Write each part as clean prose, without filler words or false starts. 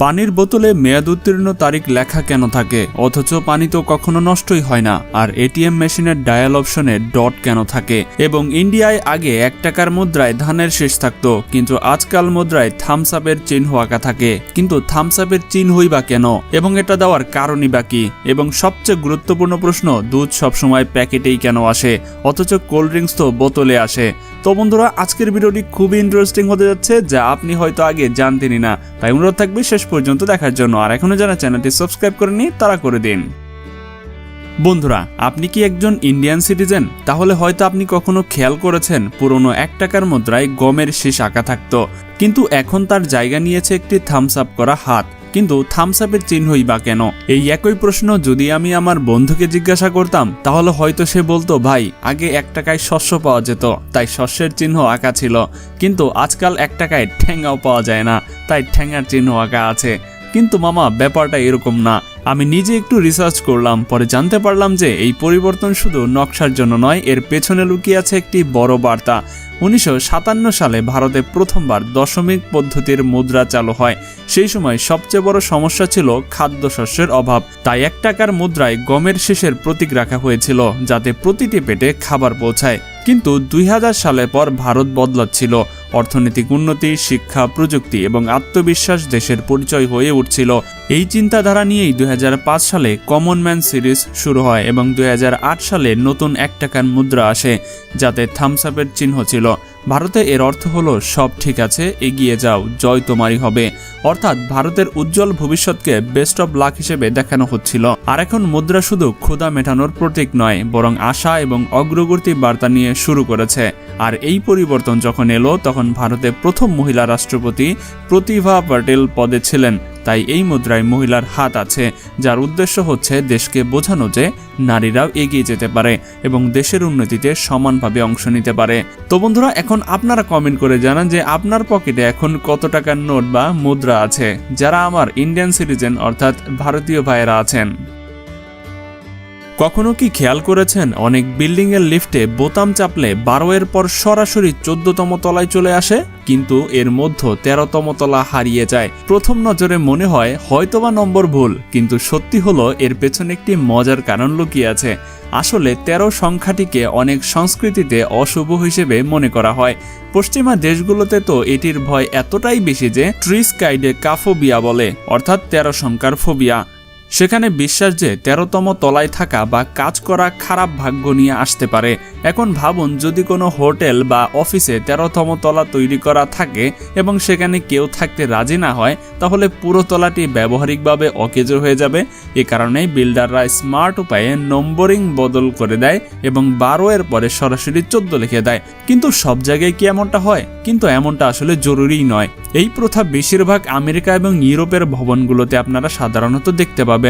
পানির বোতলে মেয়াদ উত্তীর্ণ তারিখ লেখা কেন থাকে, অথচ পানি তো কখনো নষ্টই হয় না? আর এটিএম মেশিনের ডায়াল অপশনে ডট কেন থাকে? এবং ইন্ডিয়ায় আগে 1 টাকার মুদ্রায় ধানের শীষ থাকতো, কিন্তু আজকাল মুদ্রায় থামস আপের চিহ্ন আঁকা থাকে। কিন্তু থামস আপের চিহ্নই বা কেন, এবং এটা দেওয়ার কারণই বা কি? এবং সবচেয়ে গুরুত্বপূর্ণ প্রশ্ন, দুধ সবসময় প্যাকেটেই কেন আসে, অথচ কোল্ড ড্রিঙ্কস তো বোতলে আসে? তো বন্ধুরা, আজকের ভিডিওটি খুবই ইন্টারেস্টিং হতে যাচ্ছে, যা আপনি হয়তো আগে জানতেনই না। তাই অনুরোধ থাকবে শেষ পর্যন্ত দেখার জন্য। আর এখনো যারা চ্যানেলটি সাবস্ক্রাইব করেনি তারা করে দিন। বন্ধুরা, আপনি কি একজন ইন্ডিয়ান সিটিজেন? তাহলে হয়তো আপনি কখনো খেয়াল করেছেন পুরনো 1 টাকার মুদ্রায় গমের শীষ আঁকা থাকতো, কিন্তু এখন তার জায়গা নিয়েছে একটি থামস আপ করা হাত। কিন্তু থামস আপের চিহ্নই বা কেন? এই একই প্রশ্ন যদি আমি আমার বন্ধুকে জিজ্ঞাসা করতাম, তাহলে হয়তো সে বলতো, ভাই, আগে 1 টাকায় শস্য পাওয়া যেত, তাই শস্যের চিহ্ন আঁকা ছিল। কিন্তু আজকাল 1 টাকায় ঠ্যাঙ্গাও পাওয়া যায় না, তাই ঠ্যাঙ্গার চিহ্ন আঁকা আছে। কিন্তু মামা, ব্যাপারটা এরকম না। আমি নিজে একটু রিসার্চ করলাম, পরে জানতে পারলাম যে এই পরিবর্তন শুধু নকশার জন্য নয়, এর পেছনে লুকিয়ে আছে একটি বড় বার্তা। 1957 সালে ভারতে প্রথমবার দশমিক পদ্ধতির মুদ্রা চালু হয়। সেই সময় সবচেয়ে বড় সমস্যা ছিল খাদ্যশস্যের অভাব। তাই 1 টাকার মুদ্রায় গমের শীষের প্রতীক রাখা হয়েছিল, যাতে প্রতিটি পেটে খাবার পৌঁছায়। কিন্তু 2000 সালের পর ভারত বদলাচ্ছিল। অর্থনৈতিক উন্নতি, শিক্ষা, প্রযুক্তি এবং আত্মবিশ্বাস দেশের পরিচয় হয়ে উঠছিল। এই চিন্তাধারা নিয়েই 2005 সালে কমন ম্যান সিরিজ শুরু হয় এবং 2008 সালে নতুন 1 টাকার মুদ্রা আসে, যাতে থামস আপের চিহ্ন ছিল। ভারতে এর অর্থ হলো, সব ঠিক আছে, এগিয়ে যাও, জয় তোমারই হবে। অর্থাৎ ভারতের উজ্জ্বল ভবিষ্যৎকে বেস্ট অব লাক হিসেবে দেখানো হচ্ছিল। আর এখন মুদ্রা শুধু ক্ষুধা মেটানোর প্রতীক নয়, বরং আশা এবং অগ্রগতি বার্তা নিয়ে শুরু করেছে। আর এই পরিবর্তন যখন এলো, তখন ভারতে প্রথম মহিলা রাষ্ট্রপতি প্রতিভা পাটেল পদে ছিলেন। তাই এই মুদ্রায় মহিলার হাত আছে, যার উদ্দেশ্য হচ্ছে দেশকে বোঝানো যে নারীরাও এগিয়ে যেতে পারে এবং দেশের উন্নতিতে সমানভাবে অংশ নিতে পারে। তো বন্ধুরা, এখন আপনারা কমেন্ট করে জানান যে আপনার পকেটে এখন কত টাকার নোট বা মুদ্রা আছে, যারা আমার ইন্ডিয়ান সিটিজেন অর্থাৎ ভারতীয় ভাইয়েরা আছেন। কখনো কি খেয়াল করেছেন, অনেক বিল্ডিং এর লিফটে বোতাম চাপলে 12 এর পর সরাসরি 14তম তলায় চলে আসে, কিন্তু এর মধ্যে 13তম তলা হারিয়ে যায়। প্রথম নজরে মনে হয় হয়তোবা নম্বর ভুল, কিন্তু সত্যি হলো এর পেছনে একটি মজার কারণ লুকিয়ে আছে। আসলে 13 সংখ্যাটিকে অনেক সংস্কৃতিতে অশুভ হিসেবে মনে করা হয়। পশ্চিমা দেশগুলোতে তো এটির ভয় এতটাই বেশি যে ট্রিস্কাইডে কাফোবিয়া বলে, অর্থাৎ 13 সংখ্যার ফোবিয়া। সেখানে বিশ্বাস যে 13তম তলায় থাকা বা কাজ করা খারাপ ভাগ্য নিয়ে আসতে পারে। এখন ভাবুন, যদি কোনো হোটেল বা অফিসে 13তম তলা তৈরি করা থাকে এবং সেখানে কেউ থাকতে রাজি না হয়, তাহলে পুরো তলাটি ব্যবহারিকভাবে অকেজো হয়ে যাবে। এ কারণেই বিল্ডাররা স্মার্ট উপায়ে নম্বরিং বদল করে দেয় এবং 12 এর পরে সরাসরি 14 লিখে দেয়। কিন্তু সব জায়গায় কি এমনটা হয়? কিন্তু এমনটা আসলে জরুরিই নয়। এই প্রথা বেশিরভাগ আমেরিকা এবং ইউরোপের ভবনগুলোতে আপনারা সাধারণত দেখতে পাবেন।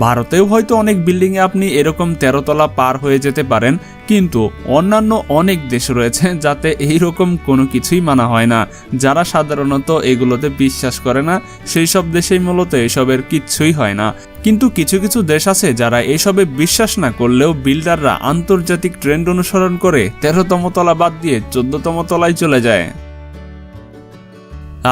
ভারতেও হয়তো অনেক বিল্ডিং এ আপনি এরকম 13 তলা পার হয়ে যেতে পারেন, কিন্তু অন্যান্য অনেক দেশ রয়েছে যাতে এইরকম কোনো কিছুই মানা হয় না। যারা সাধারণত এগুলোতে বিশ্বাস করে না, সেই সব দেশেই মূলত এসবের কিচ্ছুই হয় না। কিন্তু কিছু কিছু দেশ আছে যারা এসবে বিশ্বাস না করলেও বিল্ডাররা আন্তর্জাতিক ট্রেন্ড অনুসরণ করে 13তম তলা বাদ দিয়ে 14তম তলায় চলে যায়।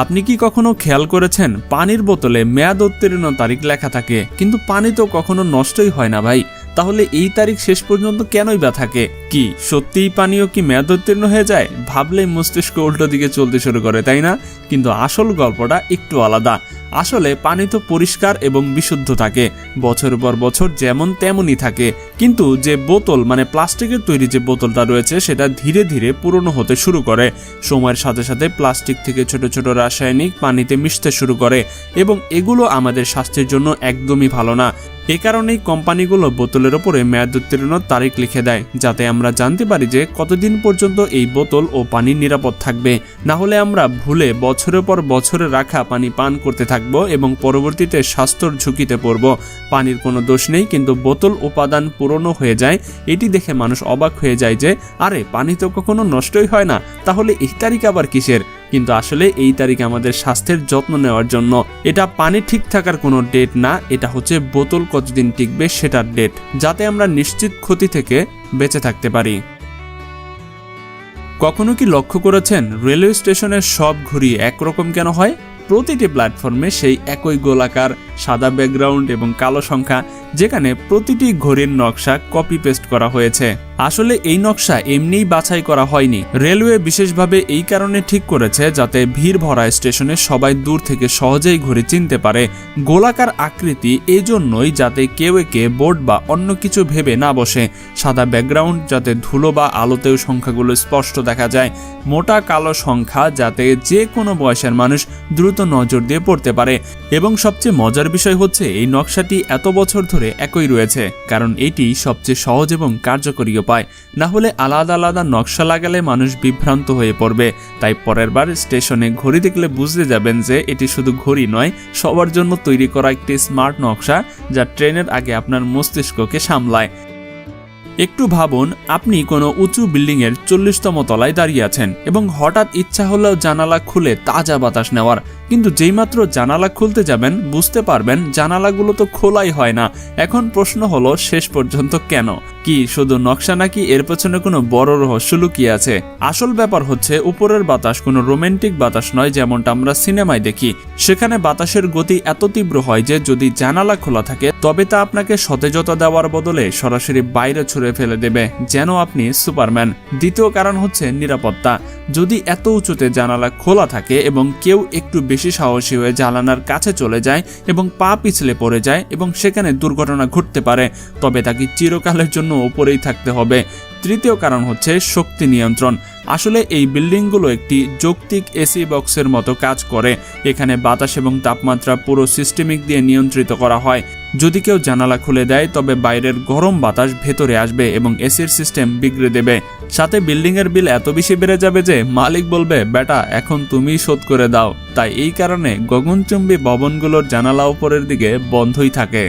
আপনি কি কখনো খেয়াল করেছেন, পানির বোতলে মেয়াদ উত্তীর্ণ তারিখ লেখা থাকে, কিন্তু পানি তো কখনো নষ্টই হয় না ভাই? তাহলে এই তারিখ শেষ পর্যন্ত কেনই বা থাকে? কি সত্যিই পানিও কি মেয়াদ উত্তীর্ণ হয়ে যায়? ভাবলেই মস্তিষ্ক উল্টো দিকে চলতে শুরু করে, তাই না? কিন্তু আসল গল্পটা একটু আলাদা। আসলে পানি তো পরিষ্কার এবং বিশুদ্ধ থাকে, বছর পর বছর যেমন তেমনই থাকে। কিন্তু যে বোতল, মানে প্লাস্টিকের তৈরি যে বোতলটা রয়েছে, সেটা ধীরে ধীরে পুরনো হতে শুরু করে। সময়ের সাথে সাথে প্লাস্টিক থেকে ছোট ছোট রাসায়নিক পানিতে মিশতে শুরু করে, এবং এগুলো আমাদের স্বাস্থ্যের জন্য একদমই ভালো না। এ কারণেই কোম্পানিগুলো বোতলের ওপরে মেয়াদ উত্তীর্ণ তারিখ লিখে দেয়, যাতে আমরা জানতে পারি যে কতদিন পর্যন্ত এই বোতল ও পানি নিরাপদ থাকবে। না হলে আমরা ভুলে বছরের পর বছরে রাখা পানি পান করতে থাকবো এবং পরবর্তীতে স্বাস্থ্যর ঝুঁকিতে পড়ব। পানির কোনো দোষ নেই, কিন্তু বোতল উপাদান পুরনো হয়ে যায়। এটি দেখে মানুষ অবাক হয়ে যায় যে, আরে, পানি তো কখনো নষ্টই হয় না, তাহলে এই তারিখ আবার কিসের? কিন্তু আসলে এই তারিখ আমাদের স্বাস্থ্যের যত্ন নেওয়ার জন্য। এটা পানি ঠিক থাকার কোনো ডেট না, এটা হচ্ছে বোতল কতদিন টিকবে সেটার ডেট, যাতে আমরা নিশ্চিত ক্ষতি থেকে বেঁচে থাকতে পারি। কখনো কি লক্ষ্য করেছেন রেলওয়ে স্টেশনের সব ঘড়ি একরকম কেন হয়? প্রতিটি প্ল্যাটফর্মে সেই একই গোলাকার সাদা ব্যাকগ্রাউন্ড এবং কালো সংখ্যা, যেখানে প্রতিটি ঘড়ির নকশা কপি পেস্ট করা হয়েছে। আসলে এই নকশা এমনিই বাছাই করা হয়নি, রেলওয়ে বিশেষভাবে এই কারণে ঠিক করেছে যাতে ভিড় ভরা স্টেশনে সবাই দূর থেকে সহজেই ঘড়ি চিনতে পারে। গোলাকার আকৃতি এই জন্যই যাতে কেউ একে বোর্ড বা অন্য কিছু ভেবে না বসে। সাদা ব্যাকগ্রাউন্ড যাতে ধুলো বা আলোতেও সংখ্যাগুলো স্পষ্ট দেখা যায়। মোটা কালো সংখ্যা যাতে যে কোনো বয়সের মানুষ দ্রুত নজর দিয়ে পড়তে পারে। এবং সবচেয়ে মজার বিষয় হচ্ছে এই নকশাটি এত বছর ধরে একই রয়েছে, কারণ এটি সবচেয়ে সহজ এবং কার্যকরী উপায়। না হলে আলাদা আলাদা নকশা লাগালে মানুষ বিভ্রান্ত হয়ে পড়বে। তাই পরের বার স্টেশনে ঘড়ি দেখলে বুঝতে যাবেন যে এটি শুধু ঘড়ি নয়, সবার জন্য তৈরি করা একটি স্মার্ট নকশা যা ট্রেনের আগে আপনার মস্তিষ্ককে সামলায়। একটু ভাবুন, আপনি কোনো উঁচু বিল্ডিংয়ের 40তম তলায় দাঁড়িয়ে আছেন এবং হঠাৎ ইচ্ছা হলেও জানালা খুলে তাজা বাতাস নেওয়ার, কিন্তু যেইমাত্র জানালা খুলতে যাবেন বুঝতে পারবেন জানালাগুলো তো খোলাই হয় না। এখন প্রশ্ন হলো, শেষ পর্যন্ত কেন? কি শুধু নকশা নাকি এর পেছনে কোনো বড় রহস্য লুকিয়ে আছে? আসল ব্যাপার হচ্ছে উপরের বাতাস কোনো রোমান্টিক বাতাস নয় যেমনটা আমরা সিনেমায় দেখি। সেখানে বাতাসের গতি এত তীব্র হয় যে যদি জানালা খোলা থাকে তবে তা আপনাকে সতেজতা দেওয়ার বদলে সরাসরি বাইরে ছুঁড়ে ফেলে দেবে, যেন আপনি সুপারম্যান। দ্বিতীয় কারণ হচ্ছে নিরাপত্তা। যদি এত উঁচুতে জানালা খোলা থাকে এবং কেউ একটু বেশি সাহসী হয়ে জানালার কাছে চলে যায় এবং পা পিছলে পড়ে যায় এবং সেখানে দুর্ঘটনা ঘটতে পারে, তবে তাকে চিরকালের জন্য উপরেই থাকতে হবে। তৃতীয় কারণ হচ্ছে শক্তি নিয়ন্ত্রণ। আসলে এই বিল্ডিংগুলো একটি যৌক্তিক এসি বক্সের মতো কাজ করে। এখানে বাতাস এবং তাপমাত্রা পুরো সিস্টেমিক দিয়ে নিয়ন্ত্রিত করা হয়। যদি কেউ জানালা খুলে দেয় তবে বাইরের গরম বাতাস ভেতরে আসবে এবং এসির সিস্টেম বিগড়ে দেবে। সাথে বিল্ডিংয়ের বিল এত বেশি বেড়ে যাবে যে মালিক বলবে, বেটা এখন তুমিই শোধ করে দাও। তাই এই কারণে গগনচুম্বী ভবনগুলোর জানালা উপরের দিকে বন্ধই থাকে।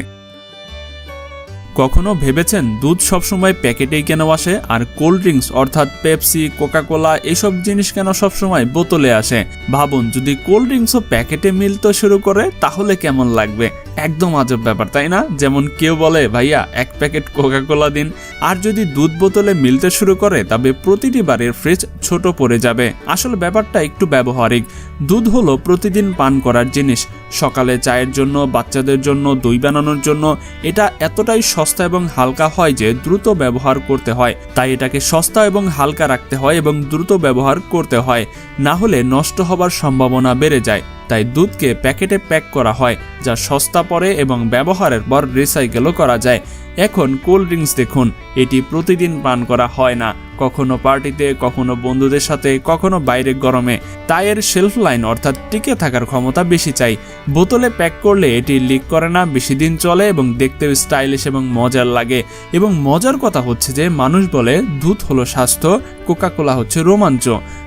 কখনো ভেবেছেন দুধ সবসময় প্যাকেটেই কেন আসে আর কোল্ড ড্রিঙ্কস অর্থাৎ পেপসি, কোকাকোলা এইসব জিনিস কেন সবসময় বোতলে আসে? ভাবুন, যদি কোল্ড ড্রিঙ্কসও প্যাকেটে মিলতে শুরু করে তাহলে কেমন লাগবে? একদম আজব ব্যাপার, তাই না? যেমন কেউ বলে, ভাইয়া 1 প্যাকেট কোকাকোলা দিন। আর যদি দুধ বোতলে মিলতে শুরু করে তবে প্রতিটি বারের ফ্রিজ ছোট পড়ে যাবে। আসলে ব্যাপারটা একটু ব্যবহারিক। দুধ হলো প্রতিদিন পান করার জিনিস। সকালে চায়ের জন্য, বাচ্চাদের জন্য, দই বানানোর জন্য। এটা এতটাই সস্তা এবং হালকা হয় যে দ্রুত ব্যবহার করতে হয়। তাই এটাকে সস্তা এবং হালকা রাখতে হয় এবং দ্রুত ব্যবহার করতে হয়, না হলে নষ্ট হবার সম্ভাবনা বেড়ে যায়। তাই দুধকে প্যাকেটে প্যাক করা হয়, যা সস্তা পড়ে এবং ব্যবহারের পর রিসাইকেলও করা যায়। এখন কোল্ড ড্রিঙ্কস দেখুন, এটি প্রতিদিন পান করা হয় না, কখনো পার্টিতে, কখনো বন্ধুদের সাথে, কখনো বাইরে গরমে। তাই এর শেলফ লাইন অর্থাৎ টিকে থাকার ক্ষমতা বেশি চাই। বোতলে প্যাক করলে এটি লিক করে না, বেশি দিন চলে এবং দেখতেও স্টাইলিশ এবং মজার লাগে। এবং মজার কথা হচ্ছে যে মানুষ বলে দুধ হলো স্বাস্থ্য, কোকাকোলা হচ্ছে রোমাঞ্চ।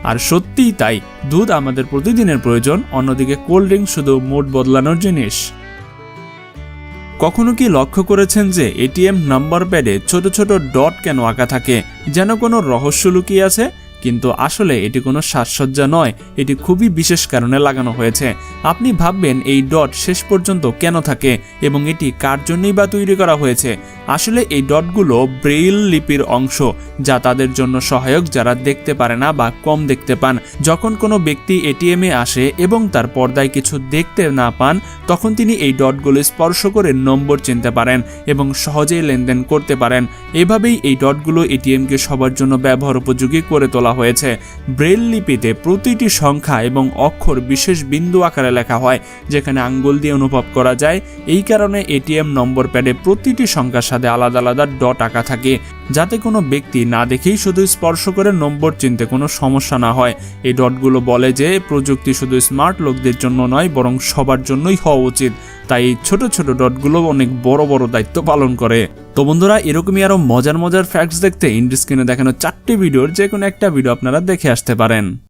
আর সত্যিই তাই, দুধ আমাদের প্রতিদিনের প্রয়োজন, অন্যদিকে কোল্ড ড্রিঙ্ক শুধু মুড বদলানোর জিনিস। কখনো কি লক্ষ্য করেছেন যে এটিএম নাম্বার প্যাডে ছোট ছোট ডট কেন আঁকা থাকে, যেন কোনো রহস্য লুকিয়ে আছে? কিন্তু আসলে এটি কোনো সাজসজ্জা নয়, এটি খুবই বিশেষ কারণে লাগানো হয়েছে। আপনি ভাববেন এই ডট শেষ পর্যন্ত কেন থাকে এবং এটি কার জন্যই বা তৈরি করা হয়েছে। আসলে এই ডটগুলো ব্রেইল লিপির অংশ, যা তাদের জন্য সহায়ক যারা দেখতে পারে না বা কম দেখতে পান। যখন কোনো ব্যক্তি এটিএমে আসে এবং তার পর্দায় কিছু দেখতে না পান, তখন তিনি এই ডটগুলো স্পর্শ করে নম্বর চিনতে পারেন এবং সহজেই লেনদেন করতে পারেন। এভাবেই এই ডটগুলো এটিএমকে সবার জন্য ব্যবহার উপযোগী করে তোলা হয়েছে। ব্রেইল লিপিতে প্রতিটি সংখ্যা এবং অক্ষর বিশেষ বিন্দু আকারে লেখা হয়, যেখানে আঙ্গুল দিয়ে অনুভব করা যায়। এই কারণে এটিএম নম্বর প্যাডে প্রতিটি সংখ্যার সাথে আলাদা আলাদা ডট আঁকা থাকে, যাতে কোনো ব্যক্তি না দেখেই শুধু স্পর্শ করে নম্বর চিনতে কোনো সমস্যা না হয়। এই ডটগুলো বলে যে প্রযুক্তি শুধু স্মার্ট লোকদের জন্য নয়, বরং সবার জন্যই হওয়া উচিত। তাই এই ছোট ছোট ডটগুলো অনেক বড় বড় দায়িত্ব পালন করে। তো বন্ধুরা, এরকমই আরো মজার মজার ফ্যাক্টস দেখতে ইন্ড স্ক্রিনে দেখানো 4টি ভিডিওর যে কোনো একটা ভিডিও আপনারা দেখে আসতে পারেন।